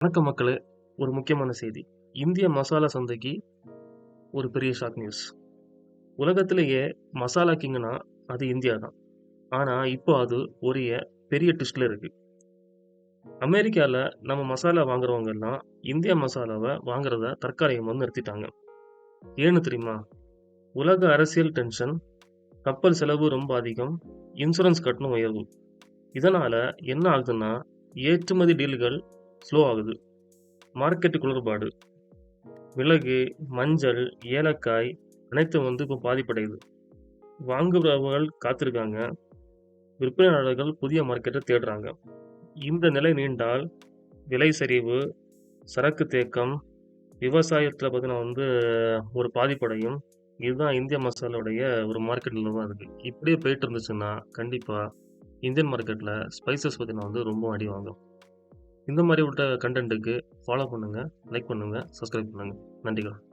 வணக்கம் மக்களே! ஒரு முக்கியமான செய்தி. இந்திய மசாலா சந்தைக்கு ஒரு பெரிய ஷாக் நியூஸ். உலகத்திலேயே மசாலா கிங்னா அது இந்தியா தான். ஆனா, இப்போ அது ஒரு பெரிய ட்விஸ்ட்ல இருக்கு. அமெரிக்கால நம்ம மசாலா வாங்குறவங்க எல்லாம் இந்தியா மசாலாவ வாங்குறத தற்காலிகமா நிறுத்திட்டாங்க. ஏன்னு தெரியுமா? உலக அரசியல் டென்ஷன், கப்பல் செலவு ரொம்ப அதிகம், இன்சூரன்ஸ் கட்டணம் உயர்வு. இதனால என்ன ஆகுதுன்னா, ஏற்றுமதி டீல்கள் ஸ்லோ ஆகுது. மார்க்கெட் குளறுபாடு. மிளகு, மஞ்சள், ஏலக்காய் அனைத்தும் இப்போ பாதிப்படையுது. வாங்குபவர்கள் காத்திருக்காங்க. விற்பனையாளர்கள் புதிய மார்க்கெட்ட தேடுறாங்க. இந்த நிலை நீண்டால் விலை சரிவு, சரக்கு தேக்கம், விவசாயத்துல பார்த்தீங்கன்னா ஒரு பாதிப்படையும். இதுதான் இந்திய மசாலாவுடைய ஒரு மார்க்கெட் நிலவரம் இருக்கு. இப்படியே போயிட்டு இருந்துச்சுன்னா, கண்டிப்பா இந்தியன் மார்க்கெட்ல ஸ்பைசஸ் பார்த்தீங்கன்னா ரொம்ப அடி வாங்கும். இந்த மாரி கன்டென்ட்டுக்கு ஃபாலோ பண்ணுங்க, லைக் பண்ணுங்க, சப்ஸ்கிரைப் பண்ணுங்க. நன்றிகள்.